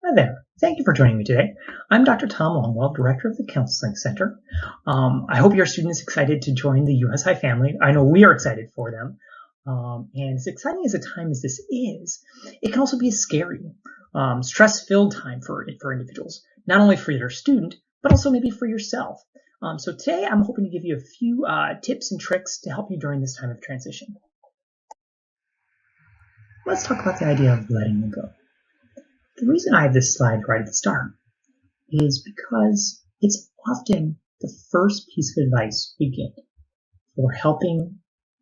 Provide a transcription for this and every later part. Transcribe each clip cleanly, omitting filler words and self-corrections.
Hi there. Thank you for joining me today. I'm Dr. Tom Longwell, Director of the Counseling Center. I hope your student is excited to join the US High family. I know we are excited for them. And as exciting as a time as this is, it can also be a scary, stress-filled time for individuals, not only for your student, but also maybe for yourself. So today I'm hoping to give you a few tips and tricks to help you during this time of transition. Let's talk about the idea of letting go. The reason I have this slide right at the start is because it's often the first piece of advice we get for helping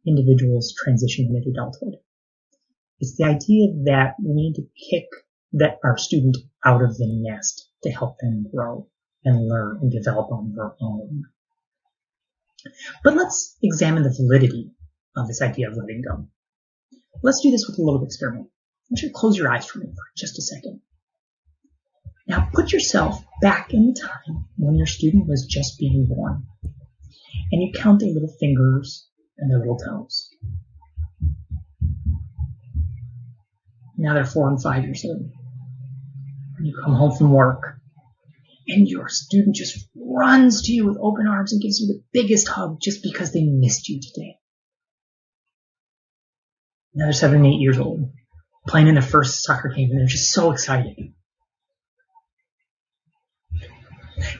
individuals transition into adulthood. It's the idea that we need to kick our student out of the nest to help them grow and learn and develop on their own. But let's examine the validity of this idea of letting go. Let's do this with a little experiment. I want you to close your eyes for me for just a second. Now put yourself back in the time when your student was just being born, and you count their little fingers and their little toes. Now they're 4 and 5 years old. And you come home from work, and your student just runs to you with open arms and gives you the biggest hug just because they missed you today. Now they're 7 and 8 years old, playing in their first soccer game, and they're just so excited.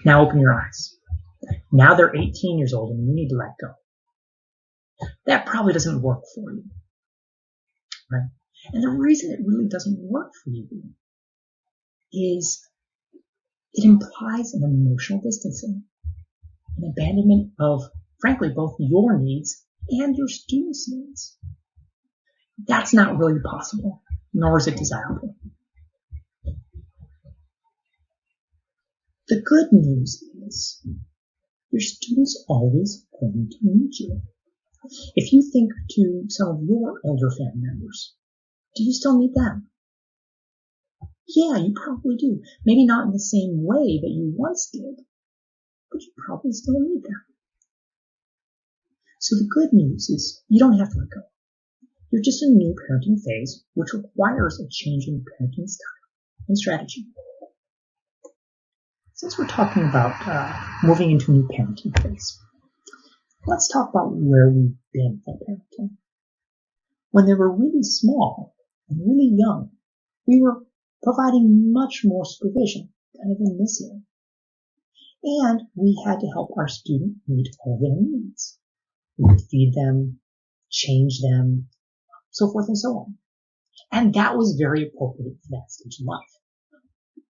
Now open your eyes. Now they're 18 years old and you need to let go. That probably doesn't work for you, right? And the reason it really doesn't work for you is it implies an emotional distancing, an abandonment of, frankly, both your needs and your students' needs. That's not really possible, nor is it desirable. The good news is your student's always going to need you. If you think to some of your elder family members, do you still need them? Yeah, you probably do. Maybe not in the same way that you once did, but you probably still need them. So the good news is you don't have to let go. You're just in a new parenting phase, which requires a change in parenting style and strategy. Since we're talking about moving into a new parenting phase, let's talk about where we've been with parenting. When they were really small and really young, we were providing much more supervision, kind of in this area. And we had to help our student meet all their needs. We would feed them, change them, so forth and so on. And that was very appropriate for that stage in life.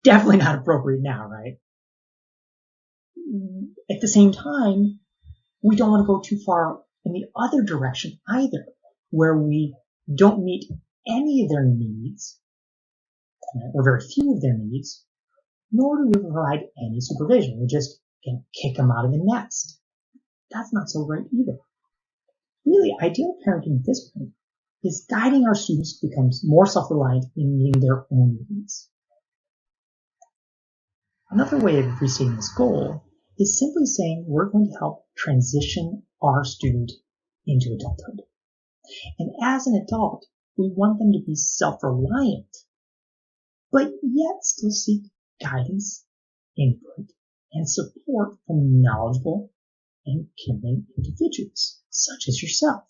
Definitely not appropriate now, right? At the same time, we don't want to go too far in the other direction either, where we don't meet any of their needs, or very few of their needs, nor do we provide any supervision. We just can kick them out of the nest. That's not so great either. Really, ideal parenting at this point is guiding our students to become more self-reliant in meeting their own needs. Another way of restating this goal is simply saying we're going to help transition our student into adulthood. And as an adult, we want them to be self-reliant, but yet still seek guidance, input, and support from knowledgeable and caring individuals, such as yourself.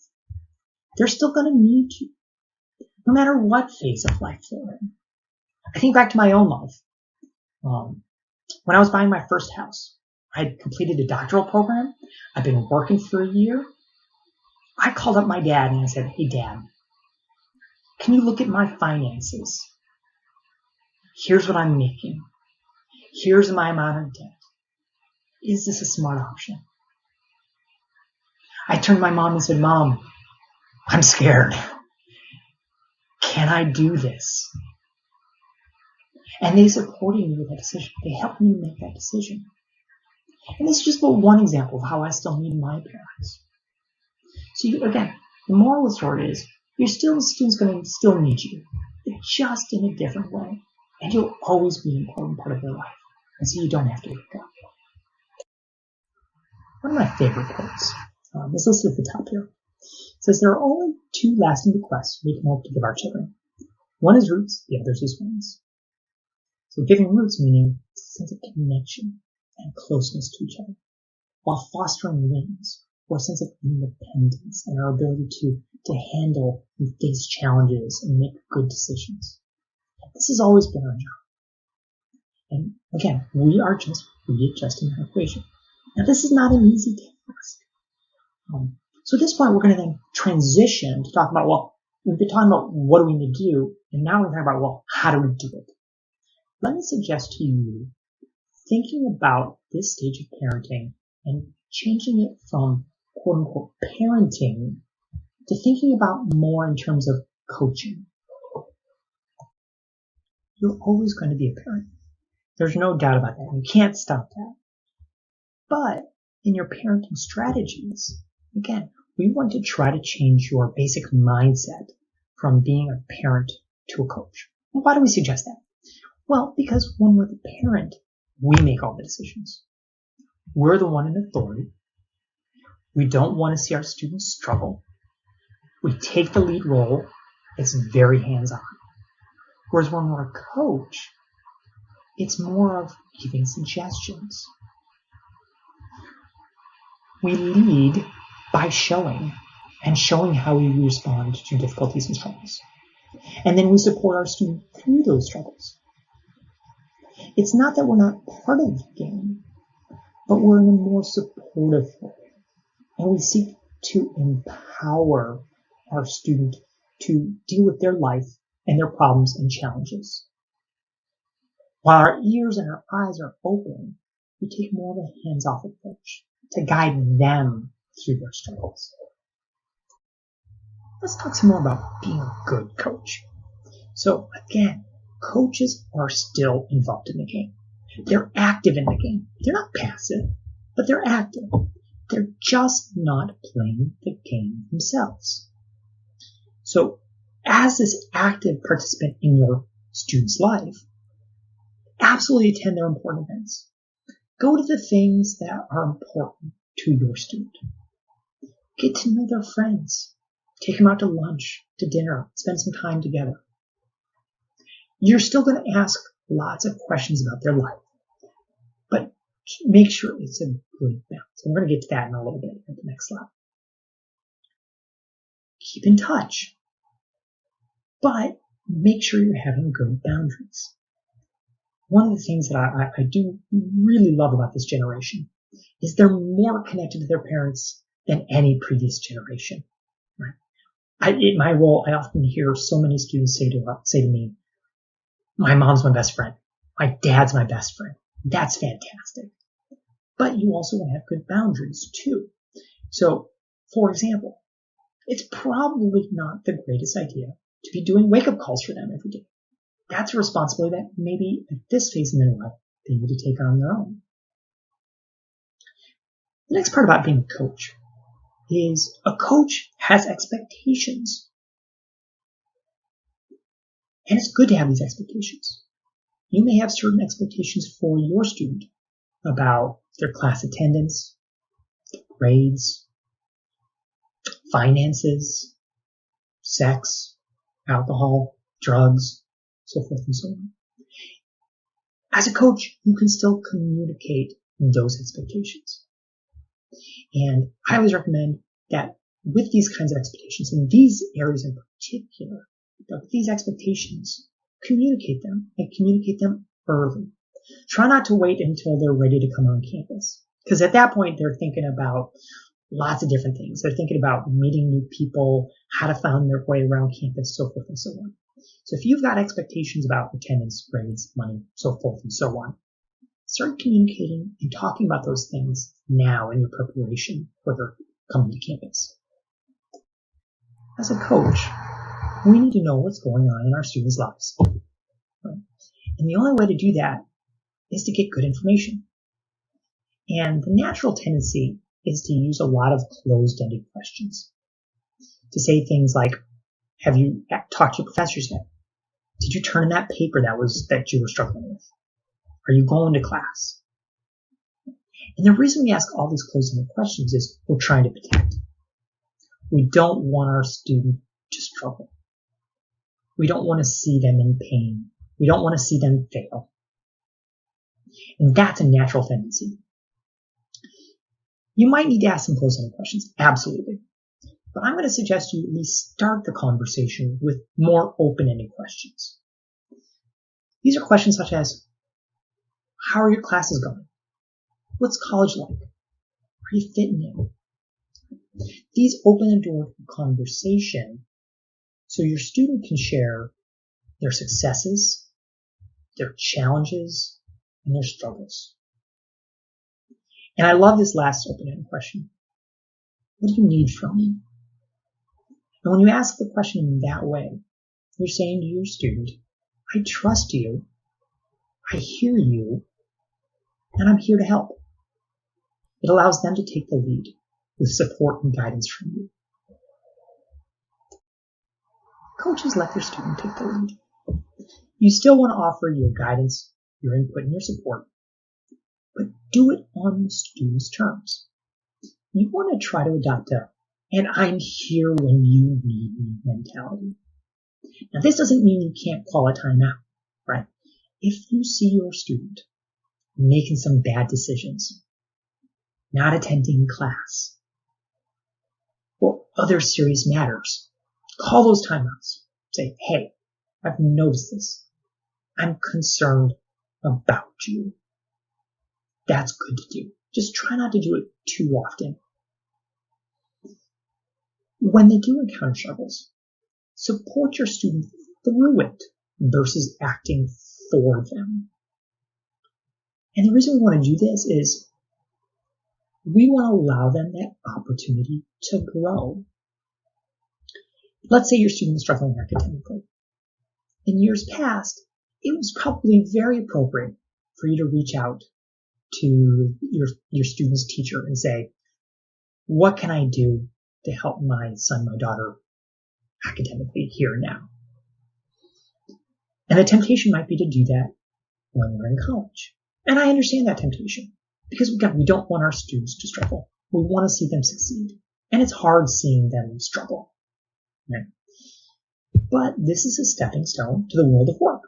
They're still going to need you, no matter what phase of life they're in. I think back to my own life. When I was buying my first house, I had completed a doctoral program. I'd been working for a year. I called up my dad and I said, "Hey, Dad, can you look at my finances? Here's what I'm making. Here's my amount of debt. Is this a smart option?" I turned to my mom and said, "Mom, I'm scared. Can I do this?" And they supported me with that decision. They helped me make that decision. And this is just one example of how I still need my parents. So again, the moral of the story is your student's going to still need you, but just in a different way. And you'll always be an important part of their life. And so you don't have to let go. One of my favorite quotes is listed at the top here. It says, "There are only 2 lasting bequests we can hope to give our children. One is roots, the other is wings." So giving roots meaning a sense of connection and closeness to each other, while fostering wings or a sense of independence and our ability to handle and face challenges and make good decisions. This has always been our job. And again, we are just readjusting that equation. Now, this is not an easy task. So at this point, we're going to then transition to talk about, well, we've been talking about what do we need to do, and now we're going to talk about, well, how do we do it? Let me suggest to you thinking about this stage of parenting and changing it from quote-unquote parenting to thinking about more in terms of coaching. You're always going to be a parent. There's no doubt about that. You can't stop that. But in your parenting strategies, again, we want to try to change your basic mindset from being a parent to a coach. And why do we suggest that? Well, because when we're the parent, we make all the decisions. We're the one in authority. We don't want to see our students struggle. We take the lead role. It's very hands-on. Whereas when we're a coach, it's more of giving suggestions. We lead by showing how we respond to difficulties and struggles. And then we support our student through those struggles. It's not that we're not part of the game, but we're in a more supportive way. And we seek to empower our student to deal with their life and their problems and challenges. While our ears and our eyes are open, we take more of a hands-off approach to guide them through their struggles. Let's talk some more about being a good coach. So again, coaches are still involved in the game. They're active in the game. They're not passive, but they're active. They're just not playing the game themselves. So as this active participant in your student's life, absolutely attend their important events. Go to the things that are important to your student. Get to know their friends. Take them out to lunch, to dinner, spend some time together. You're still going to ask lots of questions about their life, but make sure it's a good balance. And we're going to get to that in a little bit at the next slide. Keep in touch, but make sure you're having good boundaries. One of the things that I do really love about this generation is they're more connected to their parents than any previous generation. Right? In my role, I often hear so many students say to me, my mom's my best friend. My dad's my best friend. That's fantastic. But you also want to have good boundaries too. So, for example, it's probably not the greatest idea to be doing wake-up calls for them every day. That's a responsibility that maybe at this phase in their life, they need to take on their own. The next part about being a coach is a coach has expectations. And it's good to have these expectations. You may have certain expectations for your student about their class attendance, grades, finances, sex, alcohol, drugs, so forth and so on. As a coach, you can still communicate those expectations. And I always recommend that with these kinds of expectations, in these areas in particular, with these expectations, communicate them and communicate them early. Try not to wait until they're ready to come on campus, because at that point they're thinking about lots of different things. They're thinking about meeting new people, how to find their way around campus, so forth and so on. So if you've got expectations about attendance, grades, money, so forth and so on, start communicating and talking about those things now in your preparation for their coming to campus. As a coach, we need to know what's going on in our students' lives. Right? And the only way to do that is to get good information. And the natural tendency is to use a lot of closed-ended questions. To say things like, have you talked to your professors yet? Did you turn in that paper that you were struggling with? Are you going to class? And the reason we ask all these closed-ended questions is we're trying to protect. We don't want our student to struggle. We don't want to see them in pain. We don't want to see them fail. And that's a natural tendency. You might need to ask some close-ended questions, absolutely. But I'm going to suggest you at least start the conversation with more open-ended questions. These are questions such as, how are your classes going? What's college like? Are you fitting in? These open the door for conversation so your student can share their successes, their challenges, and their struggles. And I love this last open-ended question. What do you need from me? And when you ask the question in that way, you're saying to your student, I trust you, I hear you, and I'm here to help. It allows them to take the lead with support and guidance from you. Coaches let their student take the lead. You still want to offer your guidance, your input, and your support, but do it on the student's terms. You want to try to adopt a, and I'm here when you need me mentality. Now, this doesn't mean you can't call a timeout, right? If you see your student making some bad decisions, not attending class, or other serious matters, call those timeouts. Say, hey, I've noticed this. I'm concerned about you. That's good to do. Just try not to do it too often. When they do encounter struggles, support your student through it versus acting for them. And the reason we want to do this is we want to allow them that opportunity to grow. Let's say your student is struggling academically. In years past, it was probably very appropriate for you to reach out to your student's teacher and say, what can I do to help my son, my daughter academically here and now? And the temptation might be to do that when they're in college. And I understand that temptation because we don't want our students to struggle. We want to see them succeed. And it's hard seeing them struggle. Right? But this is a stepping stone to the world of work.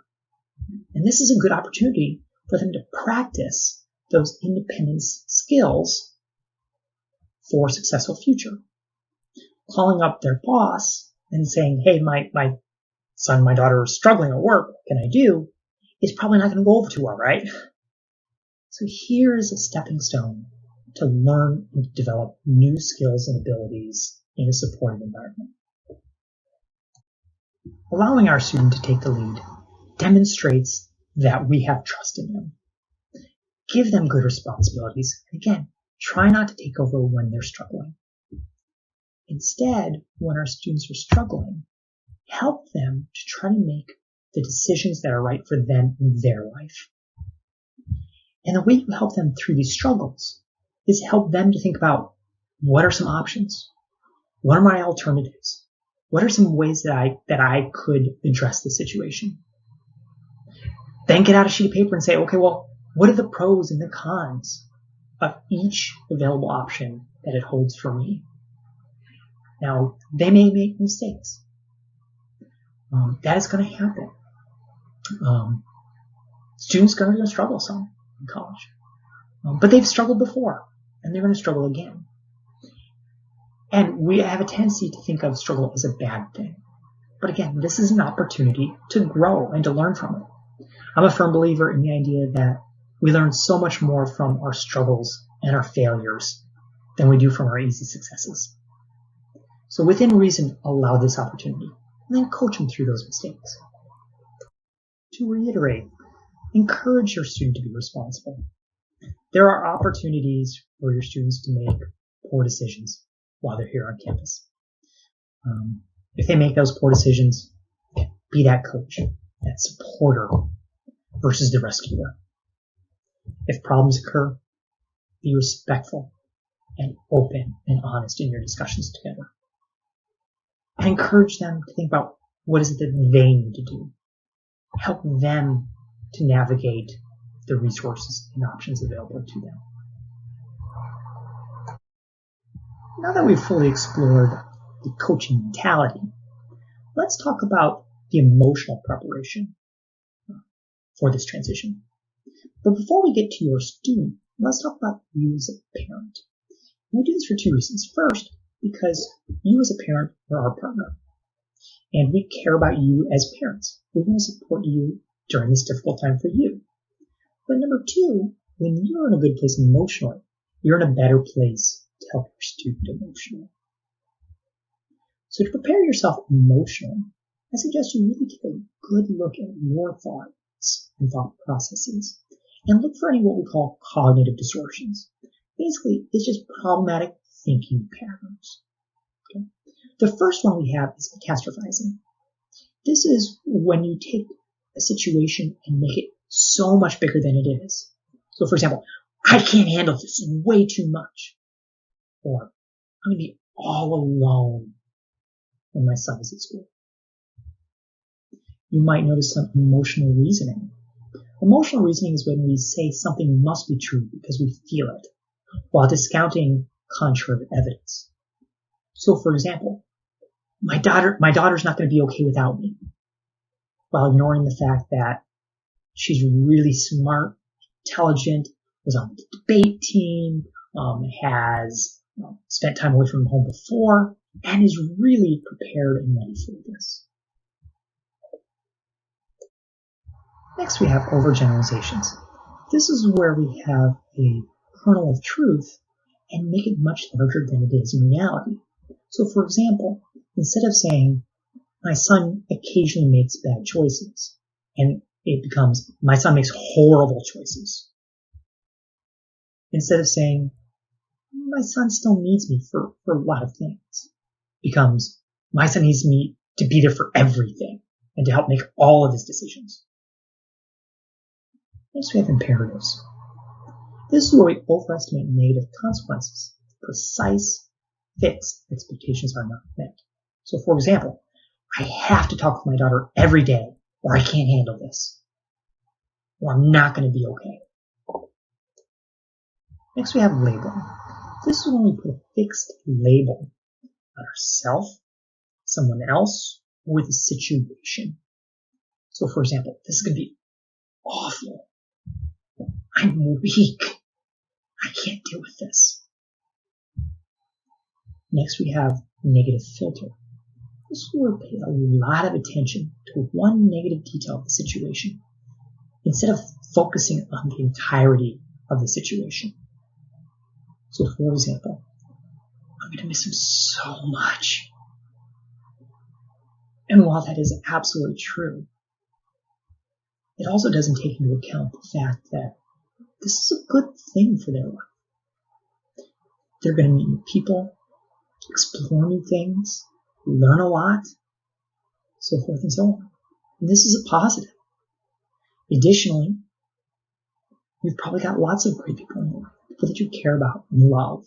And this is a good opportunity for them to practice those independence skills for a successful future. Calling up their boss and saying, hey, my son, my daughter is struggling at work, what can I do? Is probably not going to go over too well, right? So here's a stepping stone to learn and develop new skills and abilities in a supportive environment. Allowing our student to take the lead demonstrates that we have trust in them. Give them good responsibilities. And again, try not to take over when they're struggling. Instead, when our students are struggling, help them to try to make the decisions that are right for them in their life. And the way you help them through these struggles is help them to think about what are some options? What are my alternatives? What are some ways that I could address the situation? Then get out a sheet of paper and say, okay, well, what are the pros and the cons of each available option that it holds for me? Now, they may make mistakes. That is going to happen. Students are going to struggle some in college. But they've struggled before, and they're going to struggle again. And we have a tendency to think of struggle as a bad thing. But again, this is an opportunity to grow and to learn from it. I'm a firm believer in the idea that we learn so much more from our struggles and our failures than we do from our easy successes. So within reason, allow this opportunity, and then coach them through those mistakes. To reiterate, encourage your student to be responsible. There are opportunities for your students to make poor decisions while they're here on campus. If they make those poor decisions, be that coach, that supporter versus the rescuer. If problems occur, be respectful and open and honest in your discussions together. And encourage them to think about what is it that they need to do. Help them to navigate the resources and options available to them. Now that we've fully explored the coaching mentality, let's talk about the emotional preparation for this transition. But before we get to your student, let's talk about you as a parent. We do this for two reasons. First, because you as a parent are our partner, and we care about you as parents. We want to support you during this difficult time for you. But number two, when you're in a good place emotionally, you're in a better place to help your student emotionally. So to prepare yourself emotionally, I suggest you really take a good look at your thoughts and thought processes and look for any what we call cognitive distortions. Basically, it's just problematic thinking patterns. Okay? The first one we have is catastrophizing. This is when you take a situation and make it so much bigger than it is. So for example, I can't handle this way too much. Or I'm going to be all alone when my son is at school. You might notice some emotional reasoning. Emotional reasoning is when we say something must be true because we feel it, while discounting contrary evidence. So for example, my daughter's not going to be okay without me, while ignoring the fact that she's really smart, intelligent, was on the debate team, has spent time away from home before, and is really prepared and ready for this. Next, we have overgeneralizations. This is where we have a kernel of truth and make it much larger than it is in reality. So, for example, instead of saying, my son occasionally makes bad choices, and it becomes, my son makes horrible choices. Instead of saying, my son still needs me for a lot of things, becomes, my son needs me to be there for everything and to help make all of his decisions. Next, we have imperatives. This is where we overestimate negative consequences. Precise, fixed expectations are not met. So, for example, I have to talk with my daughter every day, or I can't handle this, or I'm not going to be okay. Next, we have labeling. This is when we put a fixed label on ourselves, someone else, or the situation. So, for example, this is going to be awful. I'm weak. I can't deal with this. Next, we have negative filter. This is where we pay a lot of attention to one negative detail of the situation instead of focusing on the entirety of the situation. So, for example, I'm going to miss him so much. And while that is absolutely true, it also doesn't take into account the fact that this is a good thing for their life. They're going to meet new people, explore new things, learn a lot, so forth and so on. And this is a positive. Additionally, you've probably got lots of great people in your life, people that you care about and love,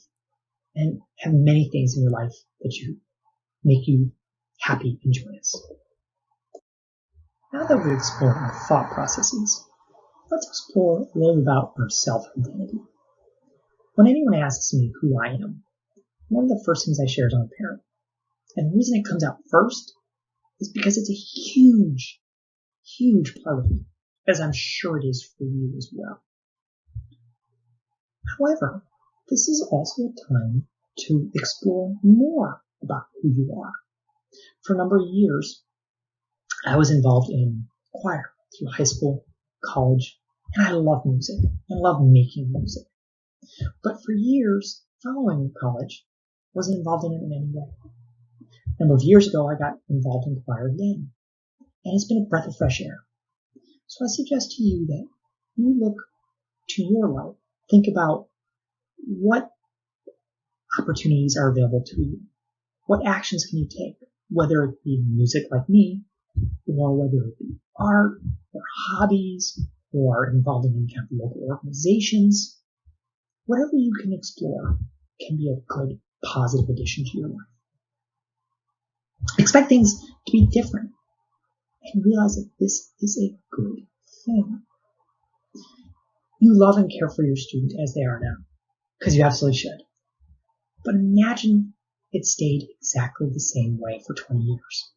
and have many things in your life that you make you happy and joyous. Now that we've explored our thought processes, let's explore a little about our self-identity. When anyone asks me who I am, one of the first things I share is I'm a parent. And the reason it comes out first is because it's a huge, huge part of me, as I'm sure it is for you as well. However, this is also a time to explore more about who you are. For a number of years, I was involved in choir through high school, college, and I love music. I love making music. But for years following college, I wasn't involved in it in any way. A number of years ago, I got involved in choir again, and it's been a breath of fresh air. So I suggest to you that you look to your life, think about what opportunities are available to you. What actions can you take, whether it be music like me, or whether it be art, or hobbies, or involved in any kind of local organizations. Whatever you can explore can be a good, positive addition to your life. Expect things to be different and realize that this is a good thing. You love and care for your student as they are now, because you absolutely should. But imagine it stayed exactly the same way for 20 years.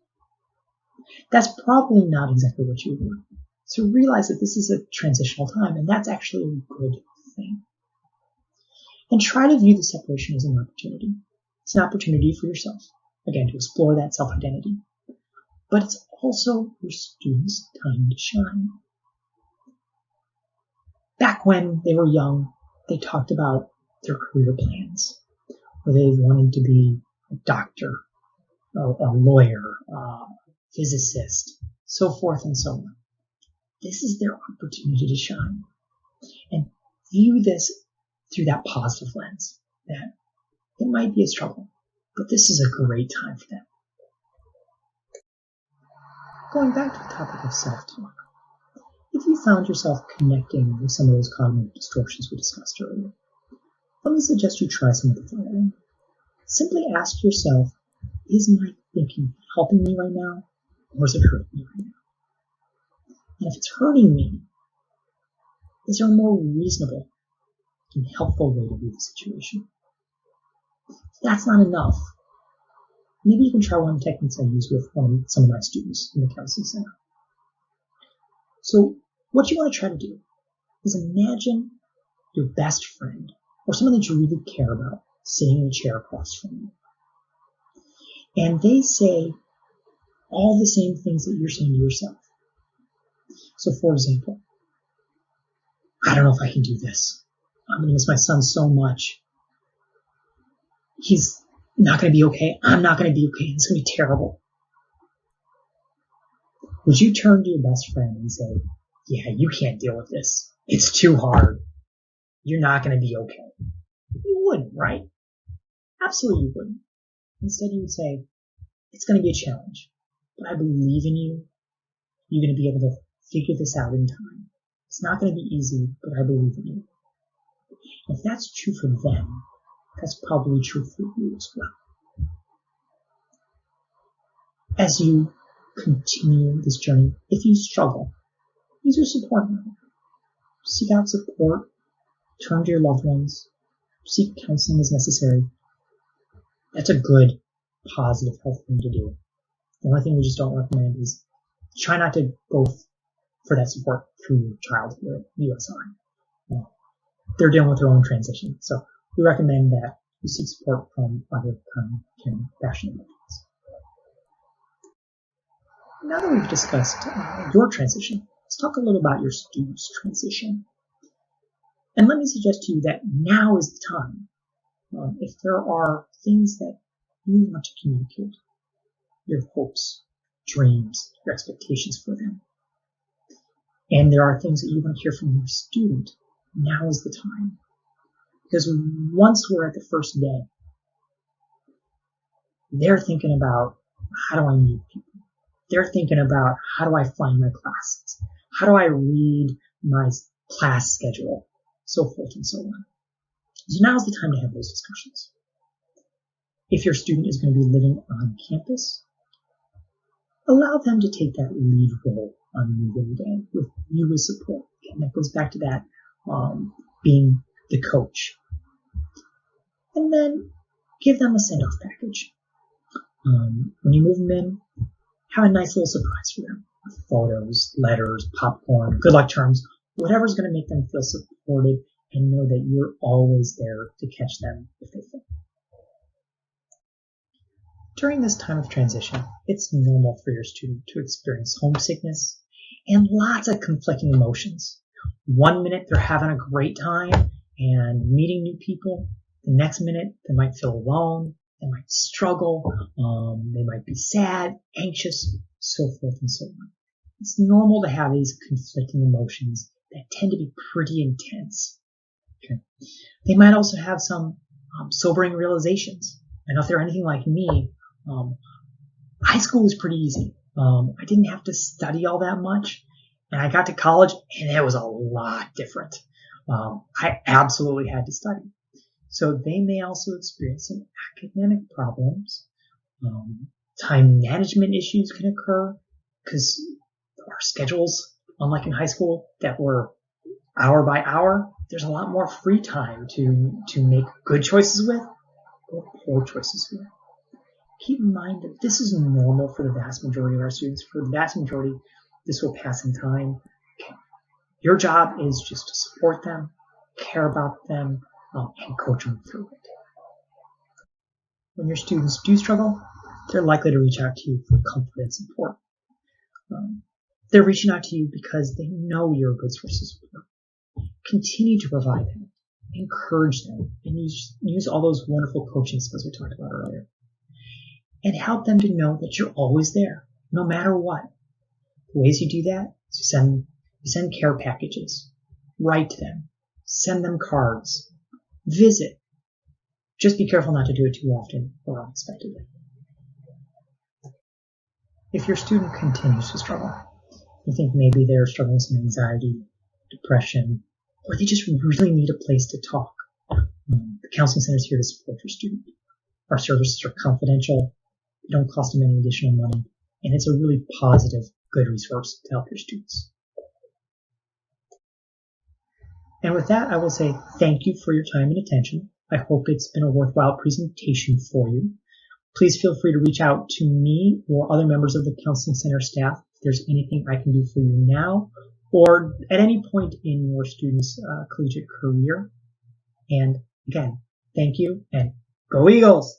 That's probably not exactly what you want. So realize that this is a transitional time, and that's actually a good thing. And try to view the separation as an opportunity. It's an opportunity for yourself, again, to explore that self-identity. But it's also your students' time to shine. Back when they were young, they talked about their career plans, where they wanted to be a doctor, a lawyer, a physicist, so forth and so on. This is their opportunity to shine. And view this through that positive lens, that it might be a struggle, but this is a great time for them. Going back to the topic of self-talk, if you found yourself connecting with some of those cognitive distortions we discussed earlier, let me suggest you try some of the following. Simply ask yourself, is my thinking helping me right now, or is it hurting me right now? And if it's hurting me, is there a more reasonable and helpful way to view the situation? If that's not enough, maybe you can try one of the techniques I use with some of my students in the counseling center. So what you want to try to do is imagine your best friend or someone that you really care about sitting in a chair across from you. And they say all the same things that you're saying to yourself. So for example, I don't know if I can do this. I'm going to miss my son so much. He's not going to be okay. I'm not going to be okay. It's going to be terrible. Would you turn to your best friend and say, yeah, you can't deal with this. It's too hard. You're not going to be okay. You wouldn't, right? Absolutely you wouldn't. Instead you would say, it's going to be a challenge, but I believe in you. You're going to be able to figure this out in time. It's not going to be easy, but I believe in you. If that's true for them, that's probably true for you as well. As you continue this journey, if you struggle, use your support network. Seek out support, turn to your loved ones, seek counseling as necessary. That's a good, positive, healthy thing to do. The only thing we just don't recommend is try not to go for that support through your child here at USI. They're dealing with their own transition, so we recommend that you seek support from other kind, caring, passionate adults. Now that we've discussed your transition, let's talk a little about your students' transition. And let me suggest to you that now is the time. If there are things that you want to communicate, your hopes, dreams, your expectations for them, and there are things that you want to hear from your student, now is the time. Because once we're at the first day, they're thinking about, how do I meet people? They're thinking about, how do I find my classes? How do I read my class schedule? So forth and so on. So now's the time to have those discussions. If your student is going to be living on campus, allow them to take that lead role on moving day with you as support. And that goes back to that being the coach. And then give them a send-off package. When you move them in, have a nice little surprise for them. Photos, letters, popcorn, good luck charms, whatever's going to make them feel supported and know that you're always there to catch them if they fall. During this time of transition, it's normal for your student to experience homesickness and lots of conflicting emotions. One minute they're having a great time and meeting new people. The next minute they might feel alone, they might struggle, they might be sad, anxious, so forth and so on. It's normal to have these conflicting emotions that tend to be pretty intense. Okay. They might also have some sobering realizations. I know if they're anything like me, high school was pretty easy. I didn't have to study all that much, and I got to college, and it was a lot different. I absolutely had to study. So they may also experience some academic problems. Time management issues can occur because our schedules, unlike in high school, that were hour by hour, there's a lot more free time to make good choices with or poor choices with. Keep in mind that this is normal for the vast majority of our students. For the vast majority, this will pass in time. Your job is just to support them, care about them, and coach them through it. When your students do struggle, they're likely to reach out to you for comfort and support. They're reaching out to you because they know you're a good source of support. Continue to provide them, encourage them, and use all those wonderful coaching skills we talked about earlier. And help them to know that you're always there, no matter what. The ways you do that is you send care packages, write to them, send them cards, visit. Just be careful not to do it too often or unexpectedly. If your student continues to struggle, you think maybe they're struggling with some anxiety, depression, or they just really need a place to talk, the Counseling Center is here to support your student. Our services are confidential, they don't cost them any additional money, and it's a really positive, good resource to help your students. And with that, I will say thank you for your time and attention. I hope it's been a worthwhile presentation for you. Please feel free to reach out to me or other members of the Counseling Center staff if there's anything I can do for you now or at any point in your student's collegiate career. And again, thank you and go Eagles!